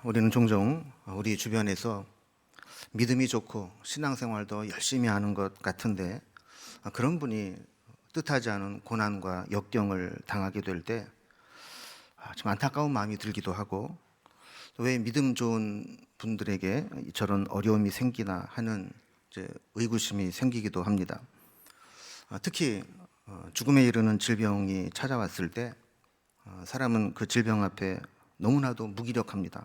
우리는 종종 우리 주변에서 믿음이 좋고 신앙생활도 열심히 하는 것 같은데 그런 분이 뜻하지 않은 고난과 역경을 당하게 될 때 좀 안타까운 마음이 들기도 하고, 또 왜 믿음 좋은 분들에게 저런 어려움이 생기나 하는 의구심이 생기기도 합니다. 특히 죽음에 이르는 질병이 찾아왔을 때 사람은 그 질병 앞에 너무나도 무기력합니다.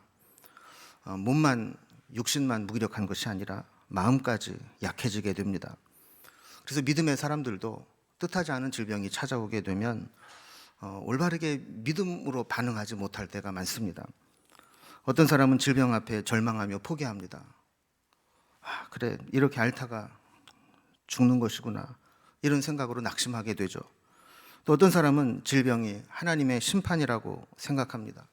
몸만, 육신만 무기력한 것이 아니라 마음까지 약해지게 됩니다. 그래서 믿음의 사람들도 뜻하지 않은 질병이 찾아오게 되면 올바르게 믿음으로 반응하지 못할 때가 많습니다. 어떤 사람은 질병 앞에 절망하며 포기합니다. 그래, 이렇게 앓다가 죽는 것이구나, 이런 생각으로 낙심하게 되죠. 또 어떤 사람은 질병이 하나님의 심판이라고 생각합니다.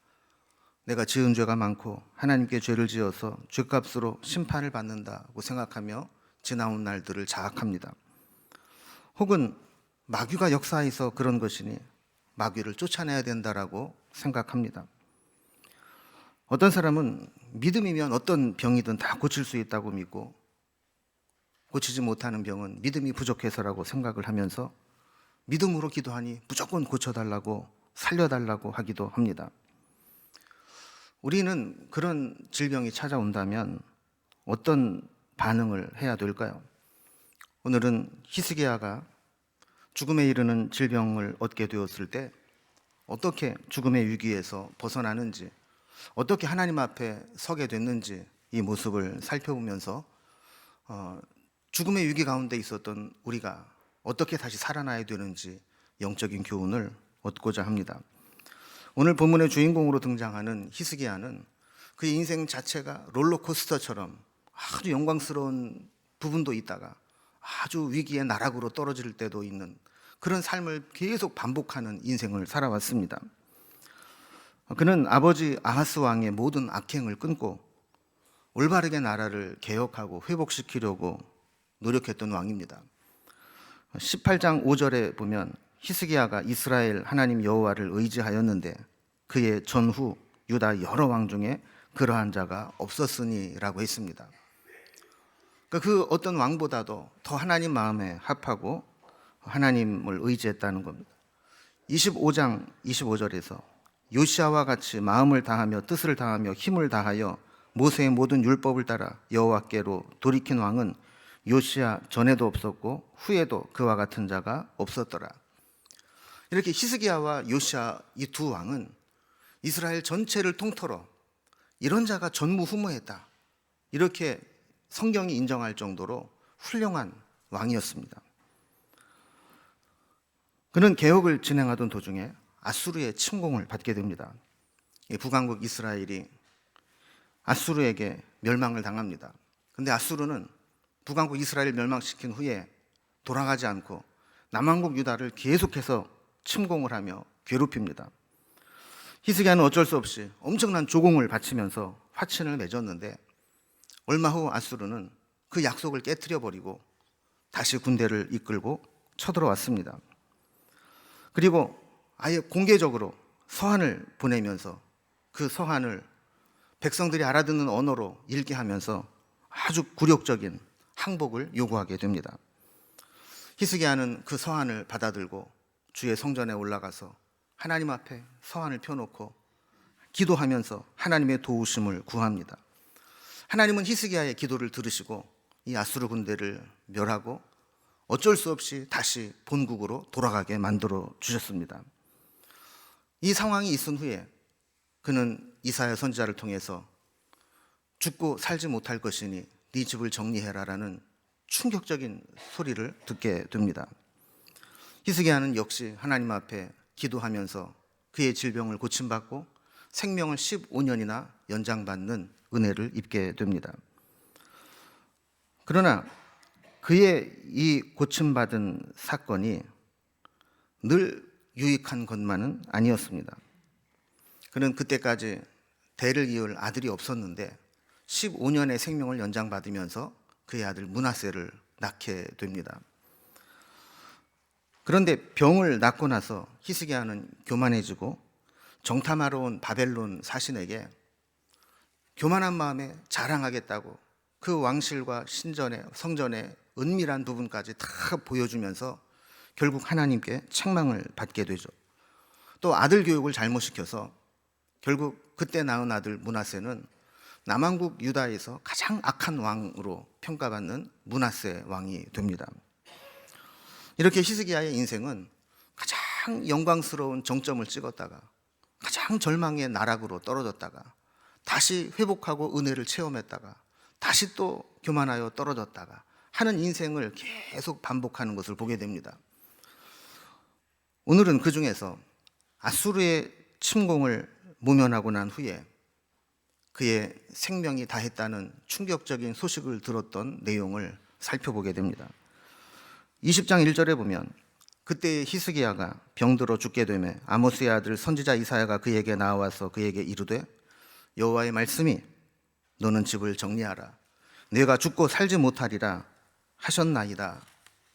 내가 지은 죄가 많고 하나님께 죄를 지어서 죄값으로 심판을 받는다고 생각하며 지나온 날들을 자학합니다. 혹은 마귀가 역사해서 그런 것이니 마귀를 쫓아내야 된다라고 생각합니다. 어떤 사람은 믿음이면 어떤 병이든 다 고칠 수 있다고 믿고, 고치지 못하는 병은 믿음이 부족해서라고 생각을 하면서 믿음으로 기도하니 무조건 고쳐달라고, 살려달라고 하기도 합니다. 우리는 그런 질병이 찾아온다면 어떤 반응을 해야 될까요? 오늘은 히스기야가 죽음에 이르는 질병을 얻게 되었을 때 어떻게 죽음의 위기에서 벗어나는지, 어떻게 하나님 앞에 서게 됐는지, 이 모습을 살펴보면서 죽음의 위기 가운데 있었던 우리가 어떻게 다시 살아나야 되는지 영적인 교훈을 얻고자 합니다. 오늘 본문의 주인공으로 등장하는 히스기야는 그의 인생 자체가 롤러코스터처럼 아주 영광스러운 부분도 있다가 아주 위기의 나락으로 떨어질 때도 있는 그런 삶을 계속 반복하는 인생을 살아왔습니다. 그는 아버지 아하스 왕의 모든 악행을 끊고 올바르게 나라를 개혁하고 회복시키려고 노력했던 왕입니다. 18장 5절에 보면 히스기야가 이스라엘 하나님 여호와를 의지하였는데 그의 전후 유다 여러 왕 중에 그러한 자가 없었으니라고 했습니다. 그 어떤 왕보다도 더 하나님 마음에 합하고 하나님을 의지했다는 겁니다. 25장 25절에서 요시아와 같이 마음을 다하며 뜻을 다하며 힘을 다하여 모세의 모든 율법을 따라 여호와께로 돌이킨 왕은 요시아 전에도 없었고 후에도 그와 같은 자가 없었더라. 이렇게 히스기야와 요시아 이 두 왕은 이스라엘 전체를 통틀어 이런 자가 전무후무했다, 이렇게 성경이 인정할 정도로 훌륭한 왕이었습니다. 그는 개혁을 진행하던 도중에 아수르의 침공을 받게 됩니다. 북왕국 이스라엘이 아수르에게 멸망을 당합니다. 그런데 아수르는 북왕국 이스라엘을 멸망시킨 후에 돌아가지 않고 남왕국 유다를 계속해서 침공을 하며 괴롭힙니다. 히스기야는 어쩔 수 없이 엄청난 조공을 바치면서 화친을 맺었는데 얼마 후 아수르는 그 약속을 깨트려 버리고 다시 군대를 이끌고 쳐들어왔습니다. 그리고 아예 공개적으로 서한을 보내면서 그 서한을 백성들이 알아듣는 언어로 읽게 하면서 아주 굴욕적인 항복을 요구하게 됩니다. 히스기야는 그 서한을 받아들고 주의 성전에 올라가서 하나님 앞에 서한을 펴놓고 기도하면서 하나님의 도우심을 구합니다. 하나님은 히스기야의 기도를 들으시고 이 아수르 군대를 멸하고 어쩔 수 없이 다시 본국으로 돌아가게 만들어 주셨습니다. 이 상황이 있은 후에 그는 이사야 선지자를 통해서 죽고 살지 못할 것이니 네 집을 정리해라라는 충격적인 소리를 듣게 됩니다. 히스기야는 역시 하나님 앞에 기도하면서 그의 질병을 고침받고 생명을 15년이나 연장받는 은혜를 입게 됩니다. 그러나 그의 이 고침받은 사건이 늘 유익한 것만은 아니었습니다. 그는 그때까지 대를 이을 아들이 없었는데 15년의 생명을 연장받으면서 그의 아들 므낫세를 낳게 됩니다. 그런데 병을 낳고 나서 히스기야는 교만해지고 정탐하러 온 바벨론 사신에게 교만한 마음에 자랑하겠다고 그 왕실과 성전의 은밀한 부분까지 다 보여주면서 결국 하나님께 책망을 받게 되죠. 또 아들 교육을 잘못 시켜서 결국 그때 낳은 아들 므낫세는 남왕국 유다에서 가장 악한 왕으로 평가받는 므낫세 왕이 됩니다. 이렇게 히스기야의 인생은 가장 영광스러운 정점을 찍었다가 가장 절망의 나락으로 떨어졌다가 다시 회복하고 은혜를 체험했다가 다시 또 교만하여 떨어졌다가 하는 인생을 계속 반복하는 것을 보게 됩니다. 오늘은 그 중에서 아수르의 침공을 모면하고 난 후에 그의 생명이 다했다는 충격적인 소식을 들었던 내용을 살펴보게 됩니다. 20장 1절에 보면 그때 히스기야가 병들어 죽게 되매 아모스의 아들 선지자 이사야가 그에게 나와서 그에게 이르되 여호와의 말씀이 너는 집을 정리하라 내가 죽고 살지 못하리라 하셨나이다.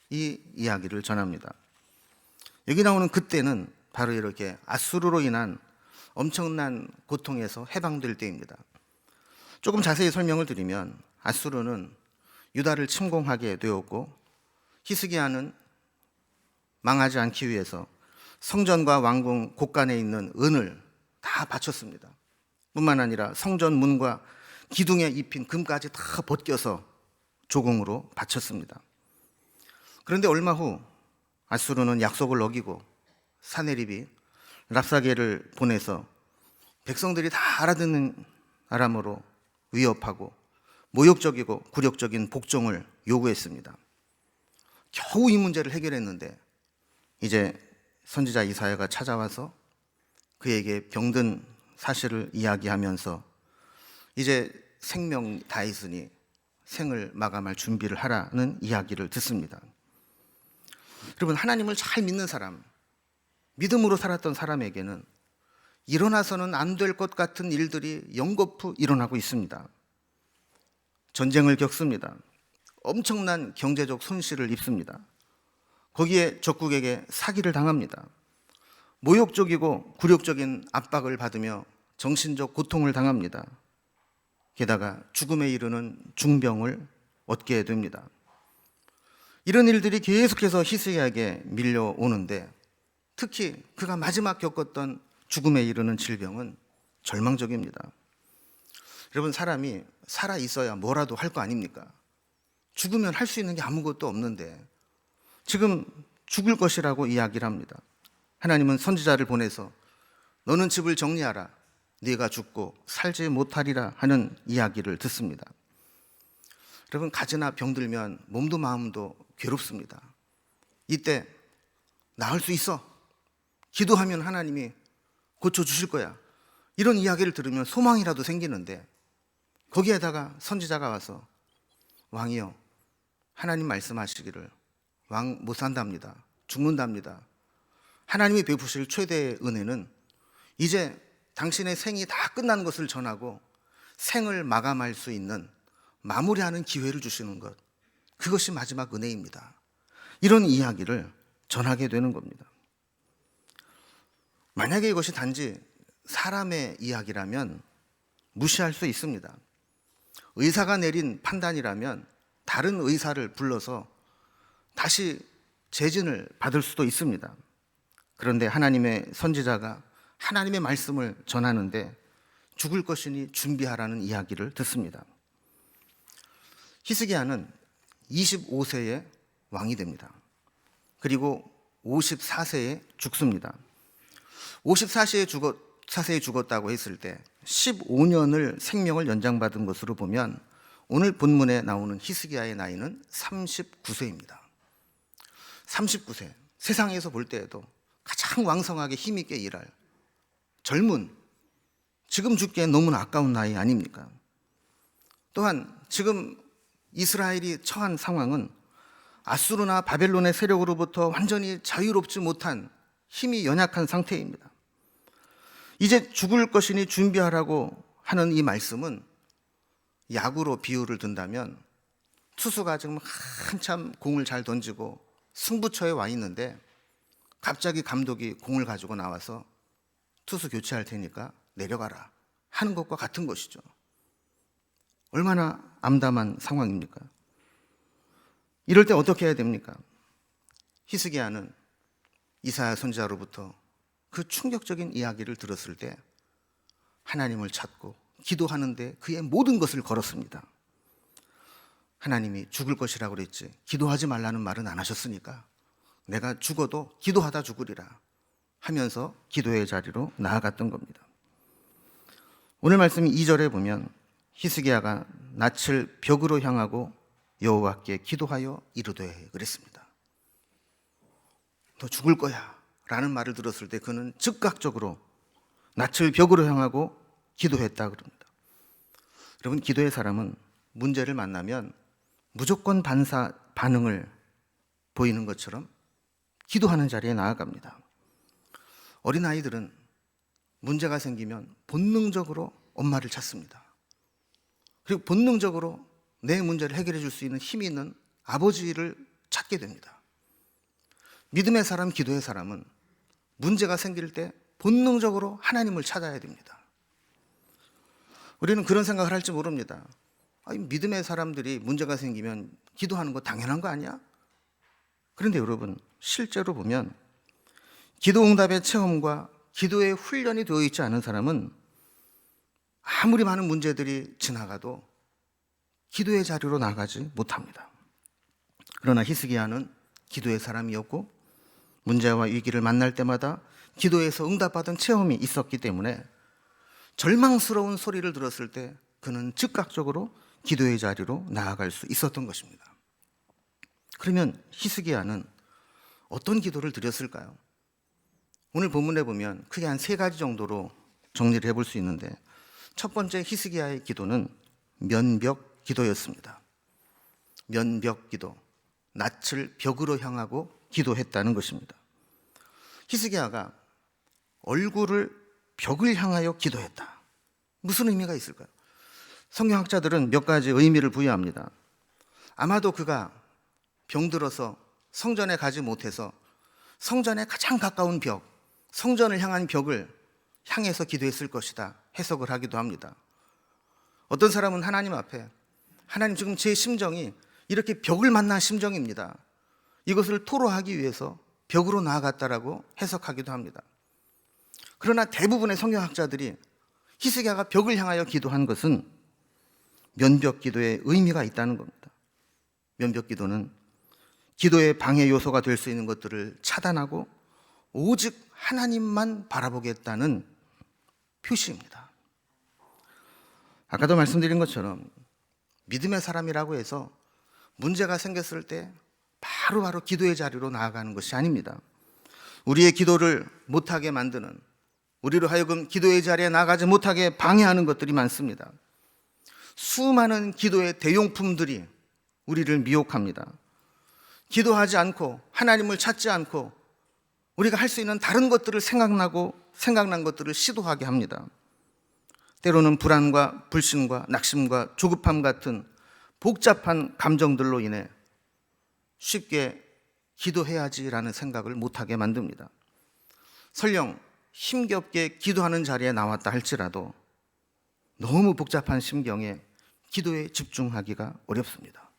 이 이야기를 전합니다. 여기 나오는 그때는 바로 이렇게 아수르로 인한 엄청난 고통에서 해방될 때입니다. 조금 자세히 설명을 드리면 아수르는 유다를 침공하게 되었고 히스기야는 망하지 않기 위해서 성전과 왕궁 곳간에 있는 은을 다 바쳤습니다. 뿐만 아니라 성전 문과 기둥에 입힌 금까지 다 벗겨서 조공으로 바쳤습니다. 그런데 얼마 후 아수르는 약속을 어기고 사네립이 랍사게를 보내서 백성들이 다 알아듣는 아람어로 위협하고 모욕적이고 굴욕적인 복종을 요구했습니다. 겨우 이 문제를 해결했는데 이제 선지자 이사야가 찾아와서 그에게 병든 사실을 이야기하면서 이제 생명 다했으니 생을 마감할 준비를 하라는 이야기를 듣습니다. 여러분, 하나님을 잘 믿는 사람, 믿음으로 살았던 사람에게는 일어나서는 안 될 것 같은 일들이 연거푸 일어나고 있습니다. 전쟁을 겪습니다. 엄청난 경제적 손실을 입습니다. 거기에 적국에게 사기를 당합니다. 모욕적이고 굴욕적인 압박을 받으며 정신적 고통을 당합니다. 게다가 죽음에 이르는 중병을 얻게 됩니다. 이런 일들이 계속해서 히스기야에게 밀려오는데 특히 그가 마지막 겪었던 죽음에 이르는 질병은 절망적입니다. 여러분, 사람이 살아 있어야 뭐라도 할 거 아닙니까? 죽으면 할 수 있는 게 아무것도 없는데 지금 죽을 것이라고 이야기를 합니다. 하나님은 선지자를 보내서 너는 집을 정리하라 네가 죽고 살지 못하리라 하는 이야기를 듣습니다. 여러분, 가지나 병들면 몸도 마음도 괴롭습니다. 이때 나을 수 있어, 기도하면 하나님이 고쳐주실 거야, 이런 이야기를 들으면 소망이라도 생기는데 거기에다가 선지자가 와서 왕이여 하나님 말씀하시기를 왕 못 산답니다, 죽는답니다. 하나님이 베푸실 최대의 은혜는 이제 당신의 생이 다 끝난 것을 전하고 생을 마감할 수 있는 마무리하는 기회를 주시는 것, 그것이 마지막 은혜입니다. 이런 이야기를 전하게 되는 겁니다. 만약에 이것이 단지 사람의 이야기라면 무시할 수 있습니다. 의사가 내린 판단이라면 다른 의사를 불러서 다시 재진을 받을 수도 있습니다. 그런데 하나님의 선지자가 하나님의 말씀을 전하는데 죽을 것이니 준비하라는 이야기를 듣습니다. 히스기야는 25세에 왕이 됩니다. 그리고 54세에 죽습니다. 54세에 죽었다고 했을 때 15년을 생명을 연장받은 것으로 보면 오늘 본문에 나오는 히스기야의 나이는 39세입니다. 39세, 세상에서 볼 때에도 가장 왕성하게 힘있게 일할 젊은, 지금 죽기엔 너무나 아까운 나이 아닙니까? 또한 지금 이스라엘이 처한 상황은 아수르나 바벨론의 세력으로부터 완전히 자유롭지 못한 힘이 연약한 상태입니다. 이제 죽을 것이니 준비하라고 하는 이 말씀은 야구로 비유를 든다면 투수가 지금 한참 공을 잘 던지고 승부처에 와 있는데 갑자기 감독이 공을 가지고 나와서 투수 교체할 테니까 내려가라 하는 것과 같은 것이죠. 얼마나 암담한 상황입니까? 이럴 때 어떻게 해야 됩니까? 히스기야는 이사야 선지자로부터 그 충격적인 이야기를 들었을 때 하나님을 찾고 기도하는데 그의 모든 것을 걸었습니다. 하나님이 죽을 것이라고 그랬지 기도하지 말라는 말은 안 하셨으니까 내가 죽어도 기도하다 죽으리라 하면서 기도의 자리로 나아갔던 겁니다. 오늘 말씀 2절에 보면 히스기야가 낯을 벽으로 향하고 여호와께 기도하여 이르되 그랬습니다. 너 죽을 거야 라는 말을 들었을 때 그는 즉각적으로 낯을 벽으로 향하고 기도했다 그럽니다. 여러분, 기도의 사람은 문제를 만나면 무조건 반응을 보이는 것처럼 기도하는 자리에 나아갑니다. 어린아이들은 문제가 생기면 본능적으로 엄마를 찾습니다. 그리고 본능적으로 내 문제를 해결해 줄 수 있는 힘이 있는 아버지를 찾게 됩니다. 믿음의 사람, 기도의 사람은 문제가 생길 때 본능적으로 하나님을 찾아야 됩니다. 우리는 그런 생각을 할지 모릅니다. 아니, 믿음의 사람들이 문제가 생기면 기도하는 거 당연한 거 아니야? 그런데 여러분, 실제로 보면 기도응답의 체험과 기도의 훈련이 되어 있지 않은 사람은 아무리 많은 문제들이 지나가도 기도의 자리로 나가지 못합니다. 그러나 히스기야는 기도의 사람이었고 문제와 위기를 만날 때마다 기도에서 응답받은 체험이 있었기 때문에 절망스러운 소리를 들었을 때 그는 즉각적으로 기도의 자리로 나아갈 수 있었던 것입니다. 그러면 히스기야는 어떤 기도를 드렸을까요? 오늘 본문에 보면 크게 한 3가지 정도로 정리를 해볼 수 있는데, 첫 번째 히스기야의 기도는 면벽 기도였습니다. 면벽 기도, 낯을 벽으로 향하고 기도했다는 것입니다. 히스기야가 얼굴을 벽을 향하여 기도했다. 무슨 의미가 있을까요? 성경학자들은 몇 가지 의미를 부여합니다. 아마도 그가 병들어서 성전에 가지 못해서 성전에 가장 가까운 벽, 성전을 향한 벽을 향해서 기도했을 것이다 해석을 하기도 합니다. 어떤 사람은 하나님 앞에, 하나님 지금 제 심정이 이렇게 벽을 만난 심정입니다, 이것을 토로하기 위해서 벽으로 나아갔다라고 해석하기도 합니다. 그러나 대부분의 성경학자들이 히스기야가 벽을 향하여 기도한 것은 면벽 기도에 의미가 있다는 겁니다. 면벽 기도는 기도의 방해 요소가 될 수 있는 것들을 차단하고 오직 하나님만 바라보겠다는 표시입니다. 아까도 말씀드린 것처럼 믿음의 사람이라고 해서 문제가 생겼을 때 바로바로 기도의 자리로 나아가는 것이 아닙니다. 우리의 기도를 못하게 만드는, 우리로 하여금 기도의 자리에 나가지 못하게 방해하는 것들이 많습니다. 수많은 기도의 대용품들이 우리를 미혹합니다. 기도하지 않고 하나님을 찾지 않고 우리가 할 수 있는 다른 것들을 생각난 것들을 시도하게 합니다. 때로는 불안과 불신과 낙심과 조급함 같은 복잡한 감정들로 인해 쉽게 기도해야지라는 생각을 못하게 만듭니다. 설령 힘겹게 기도하는 자리에 나왔다 할지라도 너무 복잡한 심경에 기도에 집중하기가 어렵습니다.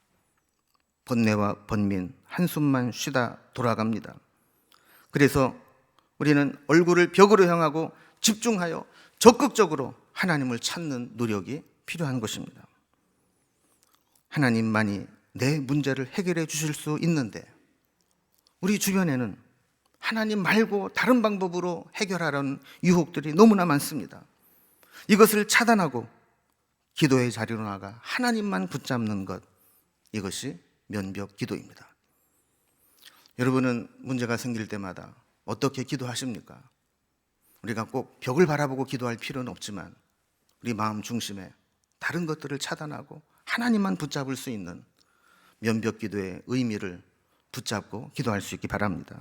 번뇌와 번민, 한숨만 쉬다 돌아갑니다. 그래서 우리는 얼굴을 벽으로 향하고 집중하여 적극적으로 하나님을 찾는 노력이 필요한 것입니다. 하나님만이 내 문제를 해결해 주실 수 있는데 우리 주변에는 하나님 말고 다른 방법으로 해결하려는 유혹들이 너무나 많습니다. 이것을 차단하고 기도의 자리로 나가 하나님만 붙잡는 것, 이것이 면벽 기도입니다. 여러분은 문제가 생길 때마다 어떻게 기도하십니까? 우리가 꼭 벽을 바라보고 기도할 필요는 없지만 우리 마음 중심에 다른 것들을 차단하고 하나님만 붙잡을 수 있는 면벽 기도의 의미를 붙잡고 기도할 수 있기 바랍니다.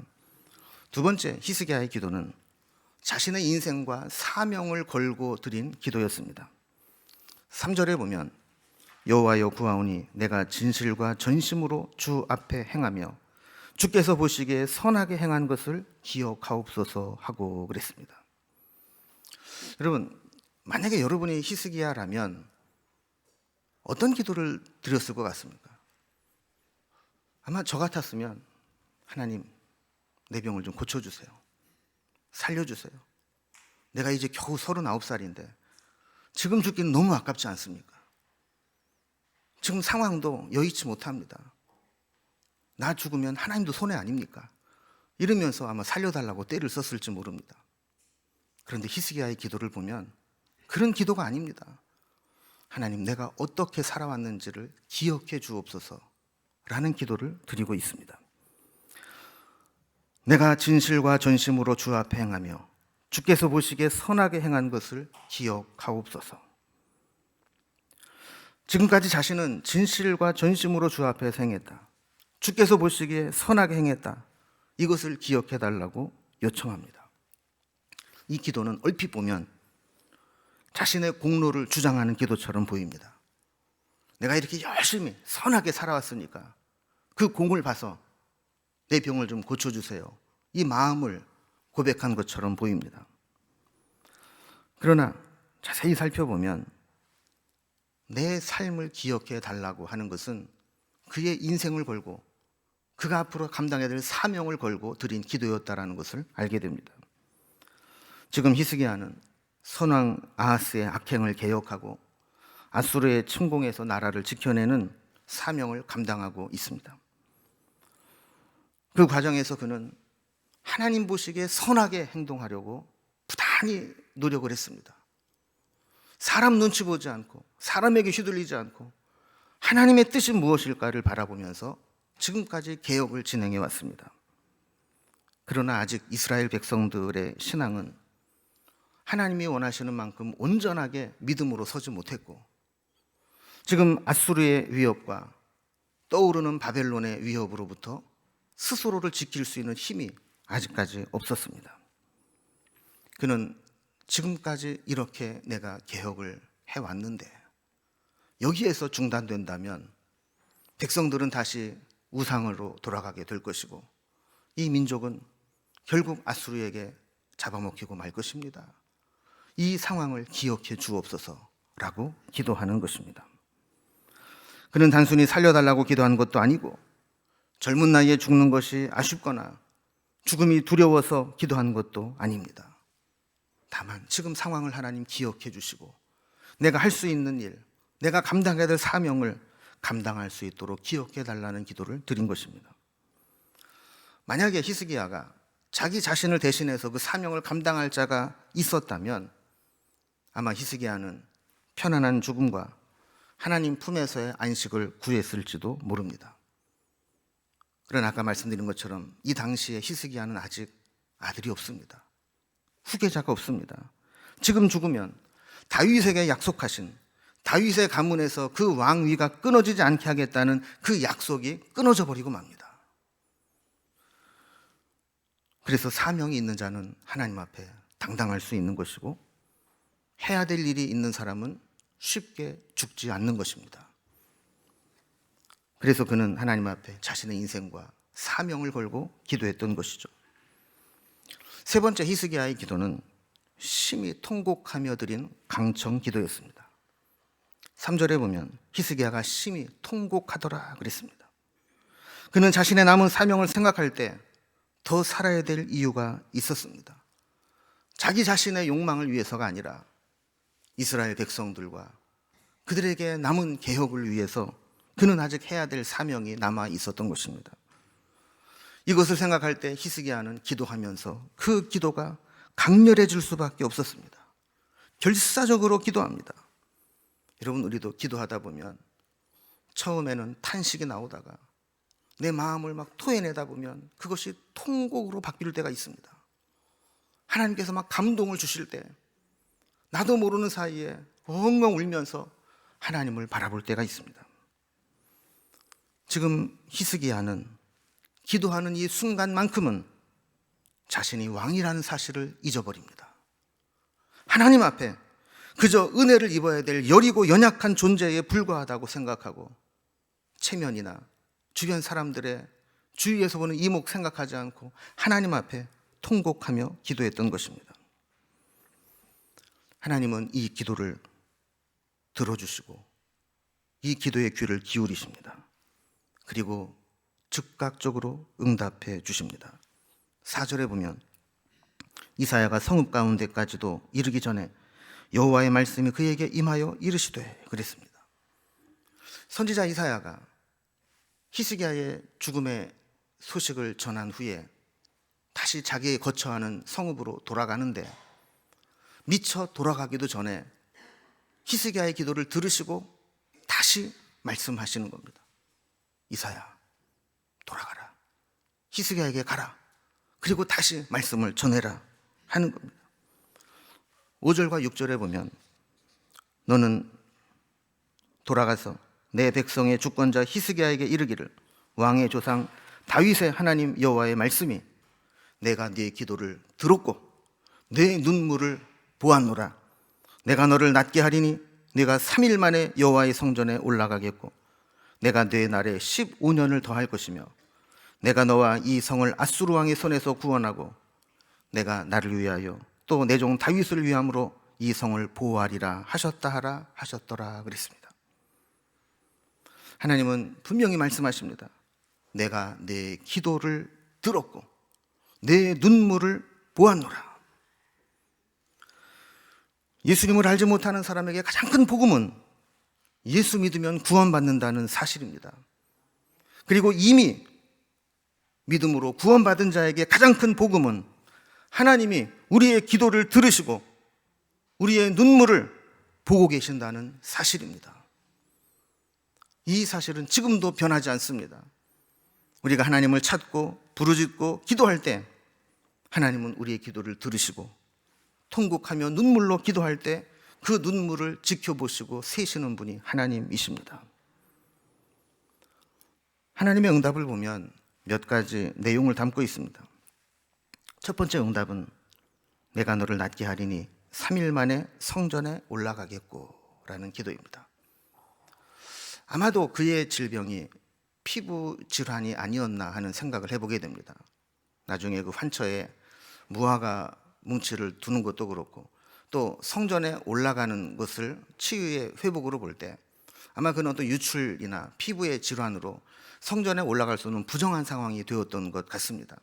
두 번째, 히스기야의 기도는 자신의 인생과 사명을 걸고 드린 기도였습니다. 3절에 보면 여호와여 구하오니 내가 진실과 전심으로 주 앞에 행하며 주께서 보시기에 선하게 행한 것을 기억하옵소서 하고 그랬습니다. 여러분, 만약에 여러분이 히스기야라면 어떤 기도를 드렸을 것 같습니까? 아마 저 같았으면 하나님, 내 병을 좀 고쳐주세요. 살려주세요. 내가 이제 겨우 39살인데 지금 죽기는 너무 아깝지 않습니까? 지금 상황도 여의치 못합니다. 나 죽으면 하나님도 손해 아닙니까? 이러면서 아마 살려달라고 떼를 썼을지 모릅니다. 그런데 히스기야의 기도를 보면 그런 기도가 아닙니다. 하나님, 내가 어떻게 살아왔는지를 기억해 주옵소서 라는 기도를 드리고 있습니다. 내가 진실과 전심으로 주 앞에 행하며 주께서 보시기에 선하게 행한 것을 기억하옵소서. 지금까지 자신은 진실과 전심으로 주 앞에서 행했다, 주께서 보시기에 선하게 행했다, 이것을 기억해 달라고 요청합니다. 이 기도는 얼핏 보면 자신의 공로를 주장하는 기도처럼 보입니다. 내가 이렇게 열심히 선하게 살아왔으니까 그 공을 봐서 내 병을 좀 고쳐주세요, 이 마음을 고백한 것처럼 보입니다. 그러나 자세히 살펴보면 내 삶을 기억해 달라고 하는 것은 그의 인생을 걸고 그가 앞으로 감당해야 될 사명을 걸고 드린 기도였다는 것을 알게 됩니다. 지금 히스기야는 선왕 아하스의 악행을 개혁하고 아수르의 침공에서 나라를 지켜내는 사명을 감당하고 있습니다. 그 과정에서 그는 하나님 보시기에 선하게 행동하려고 부단히 노력을 했습니다. 사람 눈치 보지 않고 사람에게 휘둘리지 않고 하나님의 뜻이 무엇일까를 바라보면서 지금까지 개혁을 진행해 왔습니다. 그러나 아직 이스라엘 백성들의 신앙은 하나님이 원하시는 만큼 온전하게 믿음으로 서지 못했고, 지금 아수르의 위협과 떠오르는 바벨론의 위협으로부터 스스로를 지킬 수 있는 힘이 아직까지 없었습니다. 그는 지금까지 이렇게 내가 개혁을 해왔는데 여기에서 중단된다면 백성들은 다시 우상으로 돌아가게 될 것이고 이 민족은 결국 아수르에게 잡아먹히고 말 것입니다. 이 상황을 기억해 주옵소서라고 기도하는 것입니다. 그는 단순히 살려달라고 기도한 것도 아니고 젊은 나이에 죽는 것이 아쉽거나 죽음이 두려워서 기도한 것도 아닙니다. 다만 지금 상황을 하나님 기억해 주시고 내가 할 수 있는 일, 내가 감당해야 될 사명을 감당할 수 있도록 기억해 달라는 기도를 드린 것입니다. 만약에 히스기야가 자기 자신을 대신해서 그 사명을 감당할 자가 있었다면 아마 히스기야는 편안한 죽음과 하나님 품에서의 안식을 구했을지도 모릅니다. 그러나 아까 말씀드린 것처럼 이 당시에 히스기야는 아직 아들이 없습니다. 후계자가 없습니다. 지금 죽으면 다윗에게 약속하신 다윗의 가문에서 그 왕위가 끊어지지 않게 하겠다는 그 약속이 끊어져 버리고 맙니다. 그래서 사명이 있는 자는 하나님 앞에 당당할 수 있는 것이고 해야 될 일이 있는 사람은 쉽게 죽지 않는 것입니다. 그래서 그는 하나님 앞에 자신의 인생과 사명을 걸고 기도했던 것이죠. 세 번째 히스기야의 기도는 심히 통곡하며 드린 강청 기도였습니다. 3절에 보면 히스기야가 심히 통곡하더라 그랬습니다. 그는 자신의 남은 사명을 생각할 때 더 살아야 될 이유가 있었습니다. 자기 자신의 욕망을 위해서가 아니라 이스라엘 백성들과 그들에게 남은 개혁을 위해서 그는 아직 해야 될 사명이 남아 있었던 것입니다. 이것을 생각할 때 히스기야는 기도하면서 그 기도가 강렬해질 수밖에 없었습니다. 결사적으로 기도합니다. 여러분, 우리도 기도하다 보면 처음에는 탄식이 나오다가 내 마음을 막 토해내다 보면 그것이 통곡으로 바뀔 때가 있습니다. 하나님께서 막 감동을 주실 때 나도 모르는 사이에 엉엉 울면서 하나님을 바라볼 때가 있습니다. 지금 히스기야는 기도하는 이 순간만큼은 자신이 왕이라는 사실을 잊어버립니다. 하나님 앞에 그저 은혜를 입어야 될 여리고 연약한 존재에 불과하다고 생각하고 체면이나 주변 사람들의 주위에서 보는 이목 생각하지 않고 하나님 앞에 통곡하며 기도했던 것입니다. 하나님은 이 기도를 들어주시고 이 기도의 귀를 기울이십니다. 그리고 즉각적으로 응답해 주십니다. 4절에 보면 이사야가 성읍 가운데까지도 이르기 전에 여호와의 말씀이 그에게 임하여 이르시되 그랬습니다. 선지자 이사야가 히스기야의 죽음의 소식을 전한 후에 다시 자기의 거처하는 성읍으로 돌아가는데 미처 돌아가기도 전에 히스기야의 기도를 들으시고 다시 말씀하시는 겁니다. 이사야, 돌아가라. 히스기야에게 가라. 그리고 다시 말씀을 전해라 하는 겁니다. 5절과 6절에 보면 너는 돌아가서 내 백성의 주권자 히스기야에게 이르기를 왕의 조상 다윗의 하나님 여호와의 말씀이 내가 네 기도를 들었고 네 눈물을 보았노라. 내가 너를 낫게 하리니 네가 3일 만에 여호와의 성전에 올라가겠고 내가 네 날에 15년을 더할 것이며 내가 너와 이 성을 아수르 왕의 손에서 구원하고 내가 나를 위하여 또 내 종 다윗을 위함으로 이 성을 보호하리라 하셨다 하라 하셨더라 그랬습니다. 하나님은 분명히 말씀하십니다. 내가 내 기도를 들었고 내 눈물을 보았노라. 예수님을 알지 못하는 사람에게 가장 큰 복음은 예수 믿으면 구원받는다는 사실입니다. 그리고 이미 믿음으로 구원받은 자에게 가장 큰 복음은 하나님이 우리의 기도를 들으시고 우리의 눈물을 보고 계신다는 사실입니다. 이 사실은 지금도 변하지 않습니다. 우리가 하나님을 찾고 부르짖고 기도할 때 하나님은 우리의 기도를 들으시고 통곡하며 눈물로 기도할 때 그 눈물을 지켜보시고 세시는 분이 하나님이십니다. 하나님의 응답을 보면 몇 가지 내용을 담고 있습니다. 첫 번째 응답은 내가 너를 낫게 하리니 3일 만에 성전에 올라가겠고 라는 기도입니다. 아마도 그의 질병이 피부 질환이 아니었나 하는 생각을 해보게 됩니다. 나중에 그 환처에 무화과 뭉치를 두는 것도 그렇고 또 성전에 올라가는 것을 치유의 회복으로 볼 때 아마 그는 어떤 유출이나 피부의 질환으로 성전에 올라갈 수 없는 부정한 상황이 되었던 것 같습니다.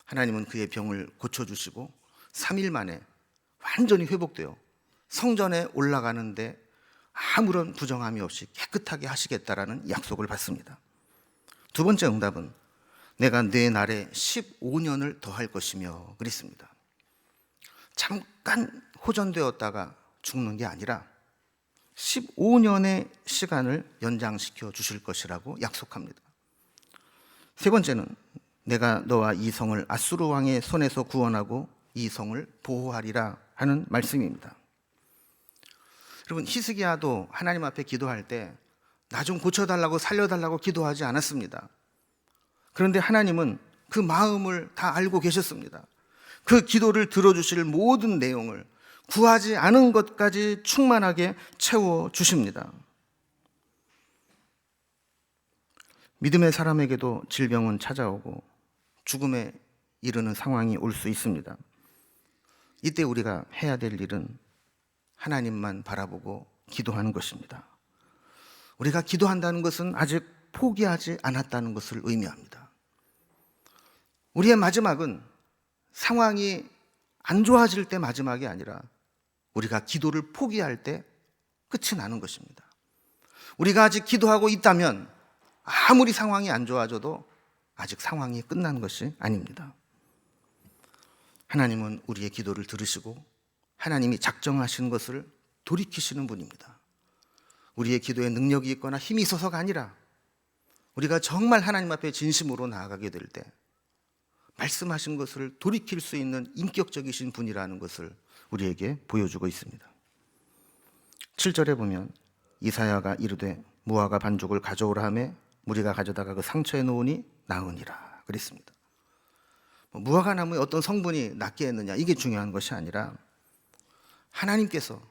하나님은 그의 병을 고쳐주시고 3일 만에 완전히 회복되어 성전에 올라가는데 아무런 부정함이 없이 깨끗하게 하시겠다라는 약속을 받습니다. 두 번째 응답은 내가 내 날에 15년을 더할 것이며 그랬습니다. 잠깐 호전되었다가 죽는 게 아니라 15년의 시간을 연장시켜 주실 것이라고 약속합니다. 세 번째는 내가 너와 이 성을 아수르 왕의 손에서 구원하고 이 성을 보호하리라 하는 말씀입니다. 여러분, 히스기야도 하나님 앞에 기도할 때 나 좀 고쳐달라고 살려달라고 기도하지 않았습니다. 그런데 하나님은 그 마음을 다 알고 계셨습니다. 그 기도를 들어주실 모든 내용을 구하지 않은 것까지 충만하게 채워주십니다. 믿음의 사람에게도 질병은 찾아오고 죽음에 이르는 상황이 올 수 있습니다. 이때 우리가 해야 될 일은 하나님만 바라보고 기도하는 것입니다. 우리가 기도한다는 것은 아직 포기하지 않았다는 것을 의미합니다. 우리의 마지막은 상황이 안 좋아질 때 마지막이 아니라 우리가 기도를 포기할 때 끝이 나는 것입니다. 우리가 아직 기도하고 있다면 아무리 상황이 안 좋아져도 아직 상황이 끝난 것이 아닙니다. 하나님은 우리의 기도를 들으시고 하나님이 작정하신 것을 돌이키시는 분입니다. 우리의 기도에 능력이 있거나 힘이 있어서가 아니라 우리가 정말 하나님 앞에 진심으로 나아가게 될 때 말씀하신 것을 돌이킬 수 있는 인격적이신 분이라는 것을 우리에게 보여주고 있습니다. 7절에 보면 이사야가 이르되 무화과 반죽을 가져오라 하매 무리가 가져다가 그 상처에 놓으니 나으니라 그랬습니다. 무화과 나무에 어떤 성분이 낫게 했느냐 이게 중요한 것이 아니라 하나님께서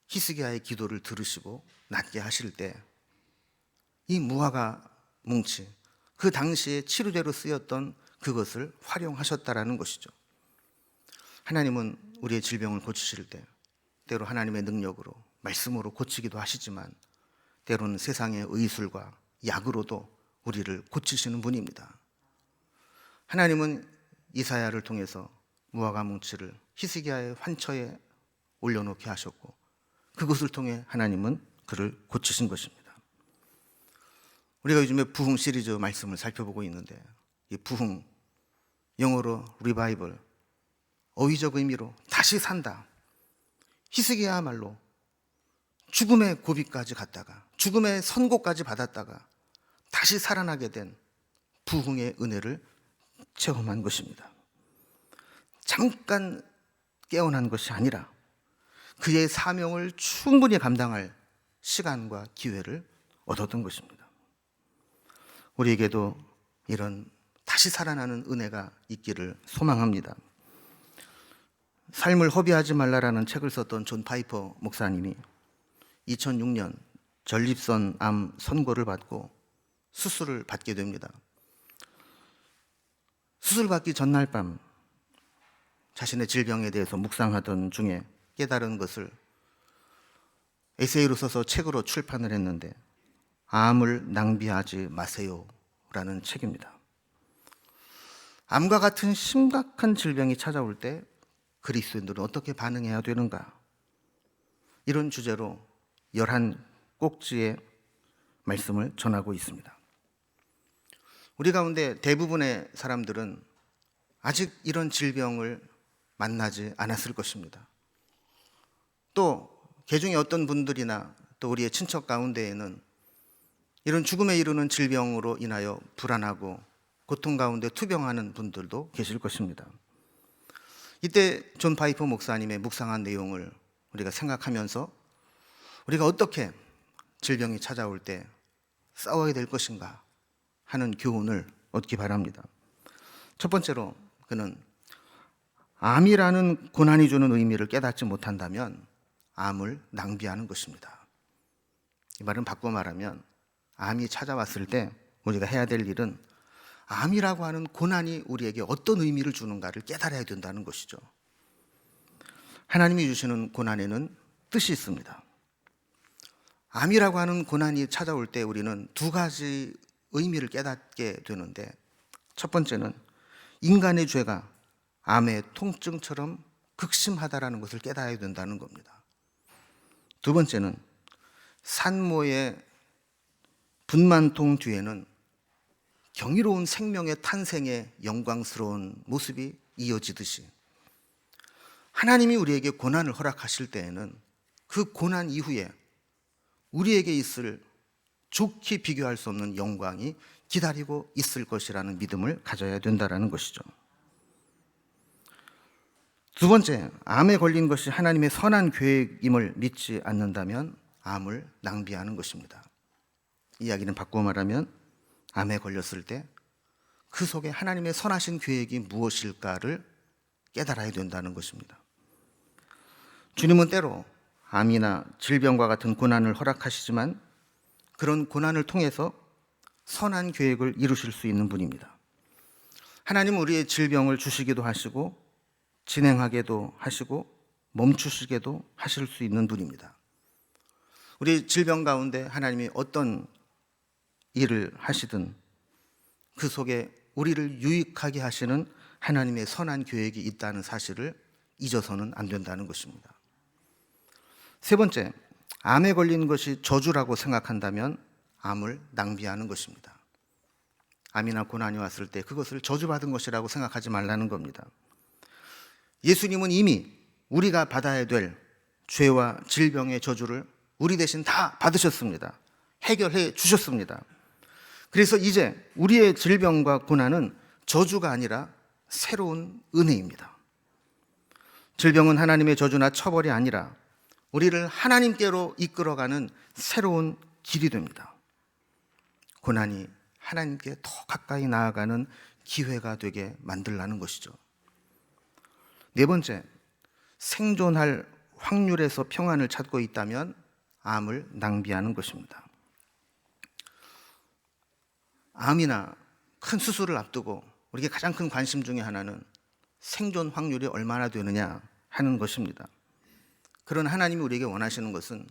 히스기야의 기도를 들으시고 낫게 하실 때 이 무화과 뭉치 그 당시에 치료제로 쓰였던 그것을 활용하셨다라는 것이죠. 하나님은 우리의 질병을 고치실 때 때로 하나님의 능력으로 말씀으로 고치기도 하시지만 때로는 세상의 의술과 약으로도 우리를 고치시는 분입니다. 하나님은 이사야를 통해서 무화과 뭉치를 히스기야의 환처에 올려놓게 하셨고 그것을 통해 하나님은 그를 고치신 것입니다. 우리가 요즘에 부흥 시리즈 말씀을 살펴보고 있는데 이 부흥, 영어로 리바이벌, 어휘적 의미로 다시 산다. 히스기야야말로 죽음의 고비까지 갔다가 죽음의 선고까지 받았다가 다시 살아나게 된 부흥의 은혜를 체험한 것입니다. 잠깐 깨어난 것이 아니라 그의 사명을 충분히 감당할 시간과 기회를 얻었던 것입니다. 우리에게도 이런 다시 살아나는 은혜가 있기를 소망합니다. 삶을 허비하지 말라라는 책을 썼던 존 파이퍼 목사님이 2006년 전립선 암 선고를 받고 수술을 받게 됩니다. 수술 받기 전날 밤 자신의 질병에 대해서 묵상하던 중에 깨달은 것을 에세이로 써서 책으로 출판을 했는데 암을 낭비하지 마세요 라는 책입니다. 암과 같은 심각한 질병이 찾아올 때 그리스도인들은 어떻게 반응해야 되는가, 이런 주제로 11꼭지의 말씀을 전하고 있습니다. 우리 가운데 대부분의 사람들은 아직 이런 질병을 만나지 않았을 것입니다. 또 개중에 어떤 분들이나 또 우리의 친척 가운데에는 이런 죽음에 이르는 질병으로 인하여 불안하고 고통 가운데 투병하는 분들도 계실 것입니다. 이때 존 파이퍼 목사님의 묵상한 내용을 우리가 생각하면서 우리가 어떻게 질병이 찾아올 때 싸워야 될 것인가 하는 교훈을 얻기 바랍니다. 첫 번째로 그는 암이라는 고난이 주는 의미를 깨닫지 못한다면 암을 낭비하는 것입니다. 이 말은 바꿔 말하면 암이 찾아왔을 때 우리가 해야 될 일은 암이라고 하는 고난이 우리에게 어떤 의미를 주는가를 깨달아야 된다는 것이죠. 하나님이 주시는 고난에는 뜻이 있습니다. 암이라고 하는 고난이 찾아올 때 우리는 두 가지 의미를 깨닫게 되는데, 첫 번째는 인간의 죄가 암의 통증처럼 극심하다라는 것을 깨달아야 된다는 겁니다. 두 번째는 산모의 분만통 뒤에는 경이로운 생명의 탄생의 영광스러운 모습이 이어지듯이 하나님이 우리에게 고난을 허락하실 때에는 그 고난 이후에 우리에게 있을 좋게 비교할 수 없는 영광이 기다리고 있을 것이라는 믿음을 가져야 된다는 것이죠. 두 번째, 암에 걸린 것이 하나님의 선한 계획임을 믿지 않는다면 암을 낭비하는 것입니다. 이야기는 바꾸어 말하면 암에 걸렸을 때 그 속에 하나님의 선하신 계획이 무엇일까를 깨달아야 된다는 것입니다. 주님은 때로 암이나 질병과 같은 고난을 허락하시지만 그런 고난을 통해서 선한 계획을 이루실 수 있는 분입니다. 하나님은 우리의 질병을 주시기도 하시고 진행하게도 하시고 멈추시게도 하실 수 있는 분입니다. 우리 질병 가운데 하나님이 어떤 일을 하시든 그 속에 우리를 유익하게 하시는 하나님의 선한 계획이 있다는 사실을 잊어서는 안 된다는 것입니다. 세 번째, 암에 걸린 것이 저주라고 생각한다면 암을 낭비하는 것입니다. 암이나 고난이 왔을 때 그것을 저주받은 것이라고 생각하지 말라는 겁니다. 예수님은 이미 우리가 받아야 될 죄와 질병의 저주를 우리 대신 다 받으셨습니다. 해결해 주셨습니다. 그래서 이제 우리의 질병과 고난은 저주가 아니라 새로운 은혜입니다. 질병은 하나님의 저주나 처벌이 아니라 우리를 하나님께로 이끌어가는 새로운 길이 됩니다. 고난이 하나님께 더 가까이 나아가는 기회가 되게 만들라는 것이죠. 네 번째, 생존할 확률에서 평안을 찾고 있다면 암을 낭비하는 것입니다. 암이나 큰 수술을 앞두고 우리에게 가장 큰 관심 중에 하나는 생존 확률이 얼마나 되느냐 하는 것입니다. 그런 하나님이 우리에게 원하시는 것은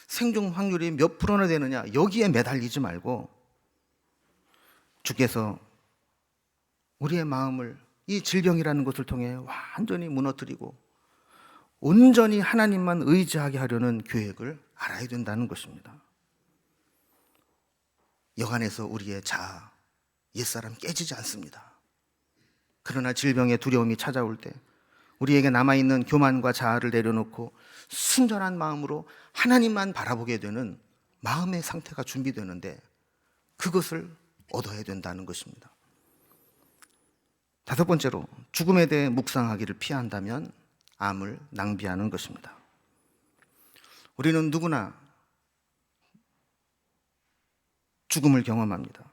생존 확률이 몇 프로나 되느냐, 여기에 매달리지 말고 주께서 우리의 마음을 이 질병이라는 것을 통해 완전히 무너뜨리고 온전히 하나님만 의지하게 하려는 계획을 알아야 된다는 것입니다. 여간에서 우리의 자아, 옛사람 깨지지 않습니다. 그러나 질병의 두려움이 찾아올 때 우리에게 남아있는 교만과 자아를 내려놓고 순전한 마음으로 하나님만 바라보게 되는 마음의 상태가 준비되는데 그것을 얻어야 된다는 것입니다. 다섯 번째로, 죽음에 대해 묵상하기를 피한다면 암을 낭비하는 것입니다. 우리는 누구나 죽음을 경험합니다.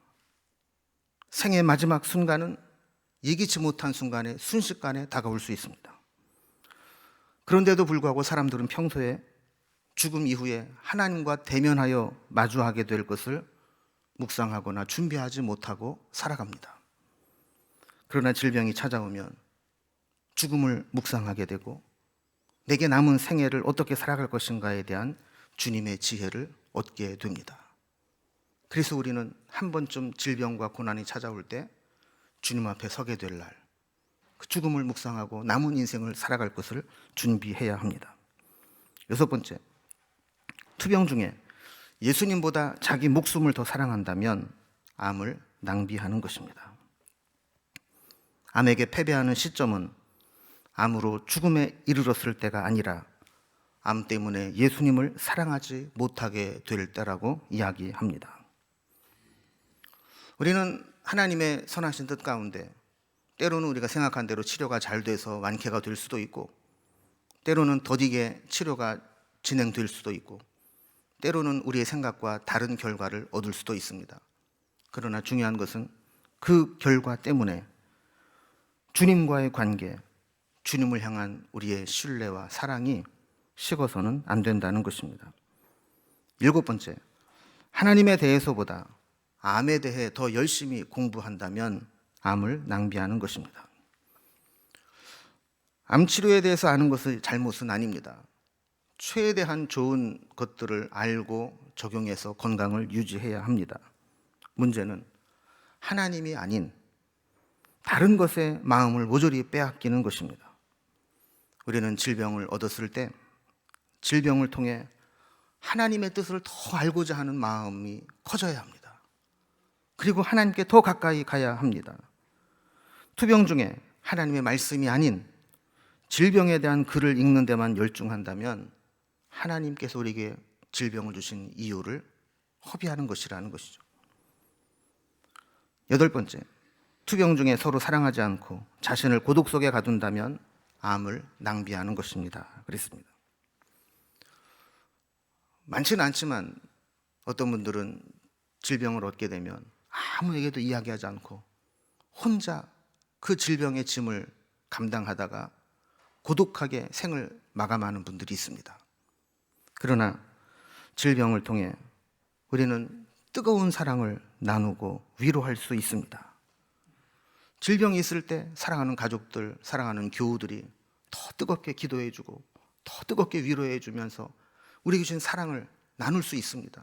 생의 마지막 순간은 예기치 못한 순간에 순식간에 다가올 수 있습니다. 그런데도 불구하고 사람들은 평소에 죽음 이후에 하나님과 대면하여 마주하게 될 것을 묵상하거나 준비하지 못하고 살아갑니다. 그러나 질병이 찾아오면 죽음을 묵상하게 되고 내게 남은 생애를 어떻게 살아갈 것인가에 대한 주님의 지혜를 얻게 됩니다. 그래서 우리는 한 번쯤 질병과 고난이 찾아올 때 주님 앞에 서게 될 날, 그 죽음을 묵상하고 남은 인생을 살아갈 것을 준비해야 합니다. 여섯 번째, 투병 중에 예수님보다 자기 목숨을 더 사랑한다면 암을 낭비하는 것입니다. 암에게 패배하는 시점은 암으로 죽음에 이르렀을 때가 아니라 암 때문에 예수님을 사랑하지 못하게 될 때라고 이야기합니다. 우리는 하나님의 선하신 뜻 가운데 때로는 우리가 생각한 대로 치료가 잘 돼서 완쾌가 될 수도 있고, 때로는 더디게 치료가 진행될 수도 있고, 때로는 우리의 생각과 다른 결과를 얻을 수도 있습니다. 그러나 중요한 것은 그 결과 때문에 주님과의 관계, 주님을 향한 우리의 신뢰와 사랑이 식어서는 안 된다는 것입니다. 일곱 번째, 하나님에 대해서보다 암에 대해 더 열심히 공부한다면 암을 낭비하는 것입니다. 암 치료에 대해서 아는 것이 잘못은 아닙니다. 최대한 좋은 것들을 알고 적용해서 건강을 유지해야 합니다. 문제는 하나님이 아닌 다른 것에 마음을 모조리 빼앗기는 것입니다. 우리는 질병을 얻었을 때 질병을 통해 하나님의 뜻을 더 알고자 하는 마음이 커져야 합니다. 그리고 하나님께 더 가까이 가야 합니다. 투병 중에 하나님의 말씀이 아닌 질병에 대한 글을 읽는 데만 열중한다면 하나님께서 우리에게 질병을 주신 이유를 허비하는 것이라는 것이죠. 여덟 번째, 투병 중에 서로 사랑하지 않고 자신을 고독 속에 가둔다면 암을 낭비하는 것입니다. 그랬습니다. 많지는 않지만 어떤 분들은 질병을 얻게 되면 아무에게도 이야기하지 않고 혼자 그 질병의 짐을 감당하다가 고독하게 생을 마감하는 분들이 있습니다. 그러나 질병을 통해 우리는 뜨거운 사랑을 나누고 위로할 수 있습니다. 질병이 있을 때 사랑하는 가족들, 사랑하는 교우들이 더 뜨겁게 기도해주고 더 뜨겁게 위로해주면서 우리에게 주신 사랑을 나눌 수 있습니다.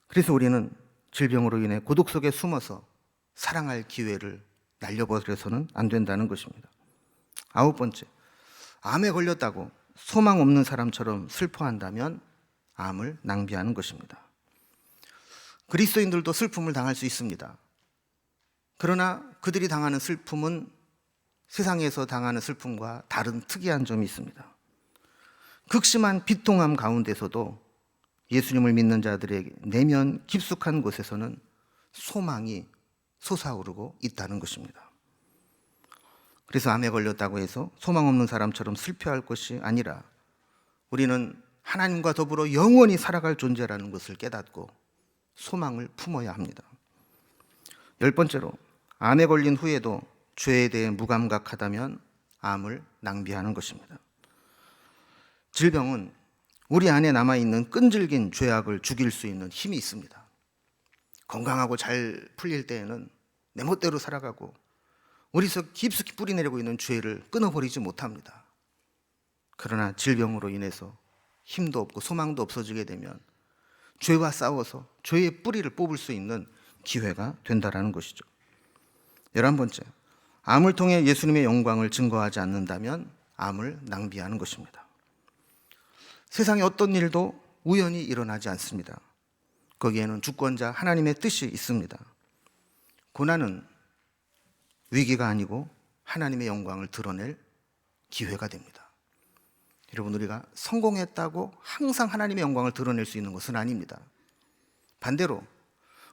그래서 우리는 질병으로 인해 고독 속에 숨어서 사랑할 기회를 날려버려서는 안 된다는 것입니다. 아홉 번째, 암에 걸렸다고 소망 없는 사람처럼 슬퍼한다면 암을 낭비하는 것입니다. 그리스도인들도 슬픔을 당할 수 있습니다. 그러나 그들이 당하는 슬픔은 세상에서 당하는 슬픔과 다른 특이한 점이 있습니다. 극심한 비통함 가운데서도 예수님을 믿는 자들의 내면 깊숙한 곳에서는 소망이 솟아오르고 있다는 것입니다. 그래서 암에 걸렸다고 해서 소망 없는 사람처럼 슬퍼할 것이 아니라 우리는 하나님과 더불어 영원히 살아갈 존재라는 것을 깨닫고 소망을 품어야 합니다. 열 번째로, 암에 걸린 후에도 죄에 대해 무감각하다면 암을 낭비하는 것입니다. 질병은 우리 안에 남아있는 끈질긴 죄악을 죽일 수 있는 힘이 있습니다. 건강하고 잘 풀릴 때에는 내 멋대로 살아가고 우리서 깊숙이 뿌리내리고 있는 죄를 끊어버리지 못합니다. 그러나 질병으로 인해서 힘도 없고 소망도 없어지게 되면 죄와 싸워서 죄의 뿌리를 뽑을 수 있는 기회가 된다라는 것이죠. 11번째, 암을 통해 예수님의 영광을 증거하지 않는다면 암을 낭비하는 것입니다. 세상에 어떤 일도 우연히 일어나지 않습니다. 거기에는 주권자 하나님의 뜻이 있습니다. 고난은 위기가 아니고 하나님의 영광을 드러낼 기회가 됩니다. 여러분, 우리가 성공했다고 항상 하나님의 영광을 드러낼 수 있는 것은 아닙니다. 반대로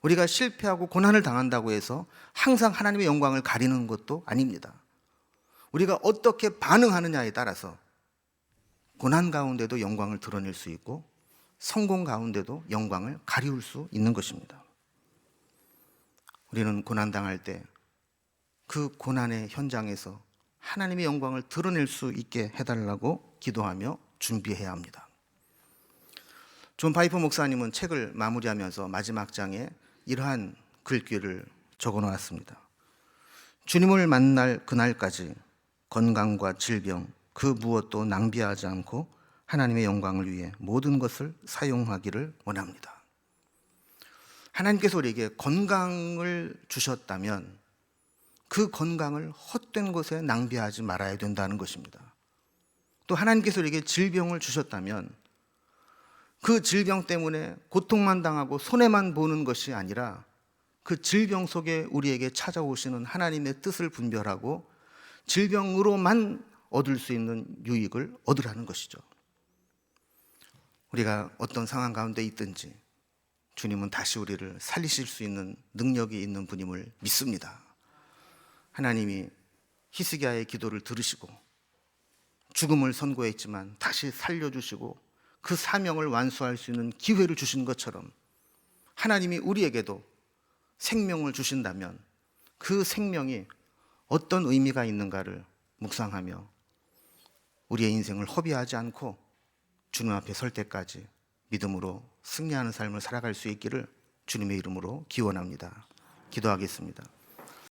우리가 실패하고 고난을 당한다고 해서 항상 하나님의 영광을 가리는 것도 아닙니다. 우리가 어떻게 반응하느냐에 따라서 고난 가운데도 영광을 드러낼 수 있고 성공 가운데도 영광을 가리울 수 있는 것입니다. 우리는 고난당할 때 그 고난의 현장에서 하나님의 영광을 드러낼 수 있게 해달라고 기도하며 준비해야 합니다. 존 파이퍼 목사님은 책을 마무리하면서 마지막 장에 이러한 글귀를 적어 놓았습니다. 주님을 만날 그날까지 건강과 질병 그 무엇도 낭비하지 않고 하나님의 영광을 위해 모든 것을 사용하기를 원합니다. 하나님께서 우리에게 건강을 주셨다면 그 건강을 헛된 것에 낭비하지 말아야 된다는 것입니다. 또 하나님께서 우리에게 질병을 주셨다면 그 질병 때문에 고통만 당하고 손해만 보는 것이 아니라 그 질병 속에 우리에게 찾아오시는 하나님의 뜻을 분별하고 질병으로만 얻을 수 있는 유익을 얻으라는 것이죠. 우리가 어떤 상황 가운데 있든지 주님은 다시 우리를 살리실 수 있는 능력이 있는 분임을 믿습니다. 하나님이 히스기야의 기도를 들으시고 죽음을 선고했지만 다시 살려주시고 그 사명을 완수할 수 있는 기회를 주신 것처럼 하나님이 우리에게도 생명을 주신다면 그 생명이 어떤 의미가 있는가를 묵상하며 우리의 인생을 허비하지 않고 주님 앞에 설 때까지 믿음으로 승리하는 삶을 살아갈 수 있기를 주님의 이름으로 기원합니다. 기도하겠습니다.